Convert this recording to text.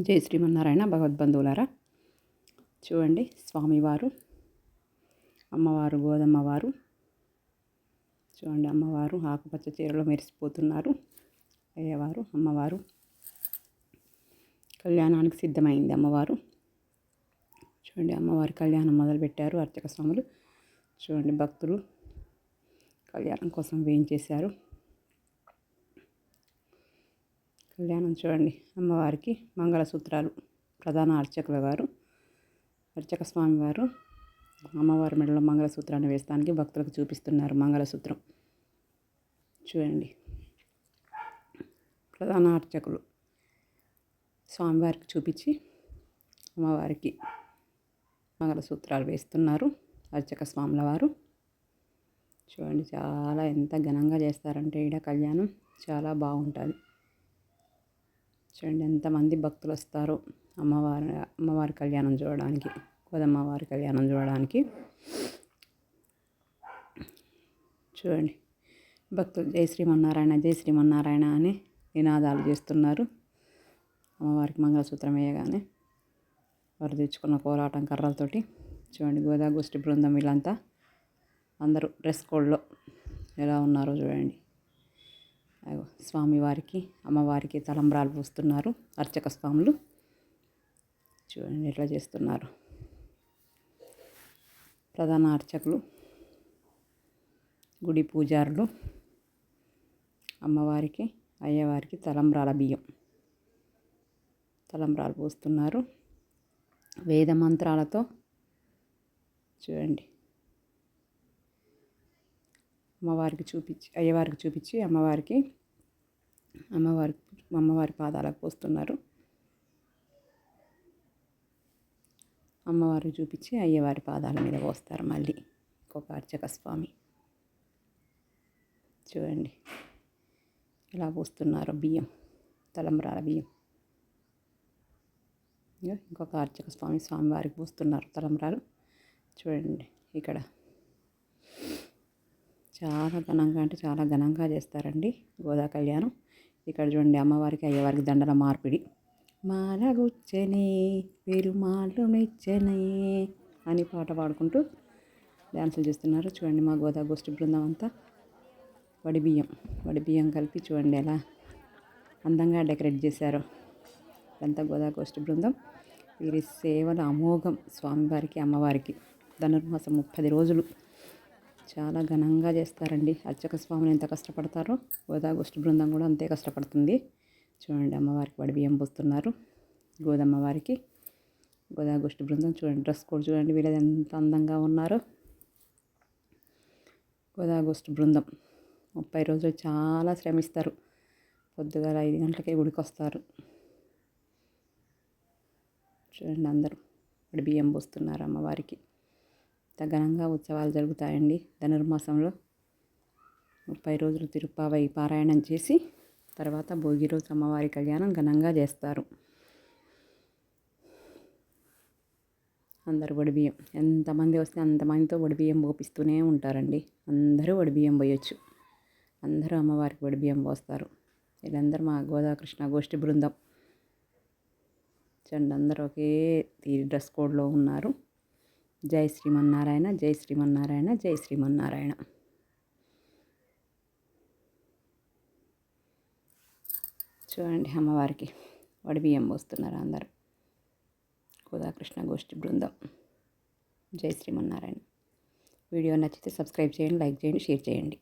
జై శ్రీమన్నారాయణ భగవద్బంధువులారా, చూడండి స్వామివారు, అమ్మవారు గోదమ్మవారు. చూడండి అమ్మవారు ఆకుపచ్చ చీరలో మెరిసిపోతున్నారు. అయ్యవారు అమ్మవారు కళ్యాణానికి సిద్ధమైంది అమ్మవారు. చూడండి అమ్మవారి కళ్యాణం మొదలుపెట్టారు అర్చక స్వాములు. చూడండి భక్తులు కళ్యాణం కోసం వేయించేశారు. కళ్యాణం చూడండి అమ్మవారికి మంగళసూత్రాలు ప్రధాన అర్చకుల గారు, అర్చక స్వామి వారు అమ్మవారి మెడలో మంగళసూత్రాన్ని వేస్తానికి భక్తులకు చూపిస్తున్నారు. మంగళసూత్రం చూడండి ప్రధాన అర్చకులు స్వామివారికి చూపించి అమ్మవారికి మంగళసూత్రాలు వేస్తున్నారు అర్చక స్వాముల వారు. చూడండి చాలా ఎంత ఘనంగా చేస్తారంటే ఈడ కళ్యాణం చాలా బాగుంటుంది. చూడండి ఎంతమంది భక్తులు వస్తారు అమ్మవారి కళ్యాణం చూడడానికి, గోదమ్మవారి కళ్యాణం చూడడానికి. చూడండి భక్తులు జై శ్రీమన్నారాయణ జై శ్రీమన్నారాయణ అని నినాదాలు చేస్తున్నారు. అమ్మవారికి మంగళసూత్రం వేయగానే వారు తెచ్చుకున్న కోలాటం కర్రలతోటి. చూడండి గోదాగోష్ఠి బృందం వీళ్ళంతా అందరూ డ్రెస్ కోడ్లో ఎలా ఉన్నారో చూడండి. స్వామివారికి అమ్మవారికి తలంబ్రాలు పూస్తున్నారు అర్చక స్వాములు. చూడండి ఎట్లా చేస్తున్నారు. ప్రధాన అర్చకులు, గుడి పూజారులు అమ్మవారికి అయ్యవారికి తలంబ్రాలు పూస్తున్నారు వేద మంత్రాలతో. చూడండి అమ్మవారికి చూపించి అయ్యవారికి చూపించి అమ్మవారి పాదాలకు పోస్తున్నారు. అమ్మవారికి చూపించి అయ్యవారి పాదాల మీద పోస్తారు మళ్ళీ ఇంకొక అర్చక స్వామి. చూడండి ఎలా పోస్తున్నారు బియ్యం, తలంబ్రాల బియ్యం. ఇంకొక అర్చక స్వామివారికి పోస్తున్నారు తలంబ్రాలు. చూడండి ఇక్కడ చాలా ఘనంగా అంటే చాలా ఘనంగా చేస్తారండి గోదా కళ్యాణం. ఇక్కడ చూడండి అమ్మవారికి అయ్యవారికి దండల మార్పిడి. మాలగుచ్చనే పెరుమాళ్ళు మెచ్చనే అని పాట పాడుకుంటూ డ్యాన్సులు చేస్తున్నారు. చూడండి మా గోదాగోష్ఠి బృందం అంతా వడి బియ్యం కలిపి చూడండి ఎలా అందంగా డెకరేట్ చేశారో. ఇదంతా గోదాగోష్ఠి బృందం. వీరి సేవలు అమోఘం స్వామివారికి అమ్మవారికి. ధనుర్మాసం 30 రోజులు చాలా ఘనంగా చేస్తారండి. అర్చక స్వాములు ఎంత కష్టపడతారో గోదాగోష్ఠి బృందం కూడా అంతే కష్టపడుతుంది. చూడండి అమ్మవారికి వడి బియ్యం పోస్తున్నారు గోదమ్మవారికి. గోదాగోష్ఠి బృందం చూడండి డ్రెస్ కోడ్ చూడండి వీళ్ళది ఎంత అందంగా ఉన్నారో. గోదాగోష్ఠి బృందం 30 రోజులు చాలా శ్రమిస్తారు. పొద్దుగాల 5 గంటలకే గుడికి వస్తారు. చూడండి అందరూ వడి బియ్యం పోస్తున్నారు అమ్మవారికి. ఇంత ఘనంగా ఉత్సవాలు జరుగుతాయండి ధనుర్మాసంలో. 30 రోజులు తిరుప్పావై పారాయణం చేసి తర్వాత భోగి రోజు అమ్మవారి కళ్యాణం ఘనంగా చేస్తారు. అందరూ వడిబియ్యం ఎంతమంది వస్తే అంతమందితో వడిబియ్యం పోపిస్తూనే ఉంటారండి. అందరూ వడిబియ్యం పోయొచ్చు. అందరూ అమ్మవారికి వడిబియ్యం పోస్తారు. వీళ్ళందరూ మా గోదాకృష్ణ గోష్ఠి బృందం. చూడండి అందరూ ఒకే డ్రెస్ కోడ్లో ఉన్నారు. జై శ్రీమన్నారాయణ జై శ్రీమన్నారాయణ జై శ్రీమన్నారాయణ. చూడండి అమ్మవారికి వడిబియ్యం పోస్తున్నారు అందరూ గోదాకృష్ణ గోష్ఠి బృందం. జై శ్రీమన్నారాయణ. వీడియో నచ్చితే సబ్స్క్రైబ్ చేయండి, లైక్ చేయండి, షేర్ చేయండి.